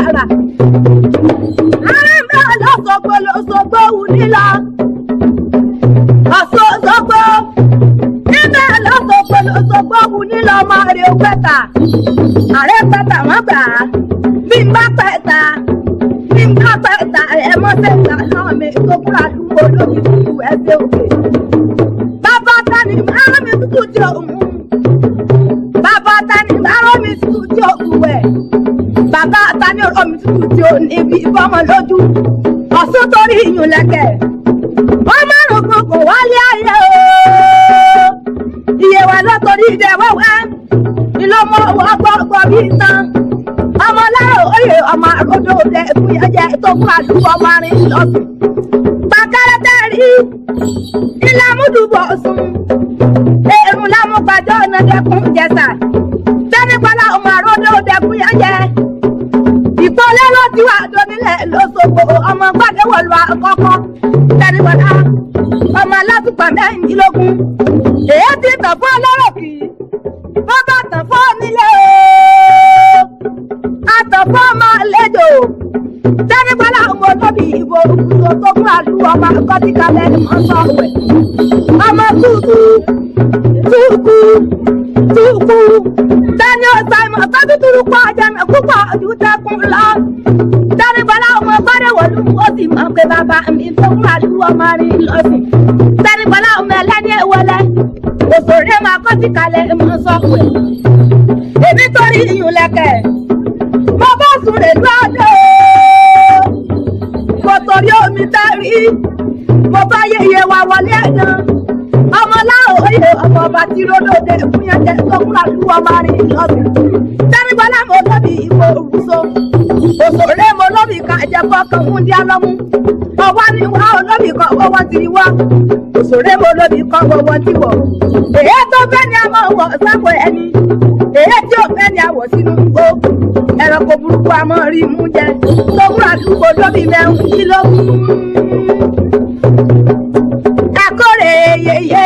ara. Àrẹ̀mẹ́ lọ́sọ̀gbọ́ wù nílọ. Ọ̀sọ̀gbọ́ níbẹ̀ lọ́sọ̀gbọ́ wù nílọ máa rí pẹ́ta. Àrẹ pẹ́ta wọ́n gbà á. Bí n bá pẹ́ta ẹ̀ mọ́ sẹ́ta náà mi tó kúrò àdúgbò lóbi tútù ẹsẹ̀ òkè. Bàbá tani máa mi tútù tí òun. Bàbá tani máa mi tútù tí òun wẹ̀. Bàbá tani ọ̀rọ̀ mi tútù tí òun níbi ìbọmọ lójú. Ọ̀sùn torí ìyún lẹ́kẹ̀. Wọ́n márùn-ún gbogbo wálé ayé o. Iye wa lọ́tọ̀rí ìdẹ wẹ́wẹ́. Ìlọ́mọ ọwọ́ gbọ́gbọ́ bí tán. Ọmọ láàrọ̀ oyè ọmọ àròdò òde ìfúnyẹ́jẹ tó kún àdúgbò ọmọ rìn lọ́sùn. Pàkẹ́rẹ́ tẹ́rí ilé amúdùbọ̀ sùn. Èrùn lámúgbàjọ́ ọ̀nà dẹkùn jẹsà. Tẹ́nípọ́lá ọmọ àròdò òde ìfúnyẹ́jẹ. Ìpọ́lẹ́ ló ti wà dónílẹ̀ lọ́sọ̀gbò ọmọ gbàdéwọ̀lù àkọ́kọ́. Tẹ́nípọ́lá ọmọ alátùpà mẹ́rìndínlógún. Èyí ti tàn fún ọlọ́rọ̀ kì í. Bọ́bá tàn fún onílé o. Àtọ̀fọ́ máa lédò. Tẹ́nípọ́lá ọmọ olóbì ìbò òkúso tó fún àlùwọ̀ ọmọ akọ́tíkalẹ̀ mọ́sọ̀wẹ̀. Ọmọ túkú. Tẹ́ni ọ̀sán ìmọ̀ tó tútùrú pọ̀ jẹ́nà púpọ̀ ojú tẹ́kùn lọ. Tẹ́nípọ́lá ọmọ gbọ́dẹ̀wọ̀lú ó sì mọ̀ pé bàbá mi tó fún àlùwọ̀ ọmọ rí lọ́sìn. Tẹ́nípọ́lá ọmọ ẹlẹ́ni èwọlẹ́. Òṣèré máa kọ́tíkalẹ̀ mọ́sọ̀wẹ̀. Èmi torí ìyún lẹ́kẹ̀. Mo bá súnrè lọ́dọ̀ mo torí omi tẹ́rí mo bá yẹyẹ wa wọlé ẹ̀dán ọmọ láòye ọmọ ọba tí ròdòdè fúnyẹ́jẹ tó kúrò àdúgbò ọmọ rìn lọ́sìn. Tẹ́nípọ́lá mo lóbi ìwò òrùso òṣèré mo lóbi ká ẹ̀jẹ̀bọ́ kan fún díẹ̀ lọ́mú ọwọ́ ni wá olóbi kan owó ti wá òṣèré mo lóbi kan owó ti wọ̀. Èyí tó fẹ́ ni a máa wọ̀ sápò ẹni èyí tí ò fẹ́ ni a wọ̀ sínú gbó. Ẹranko burúkú a máa rí mú jẹ lókùn àdúgbò lóbi mẹ́rin kìlógún. Ẹ̀kọ́rẹ́ yeye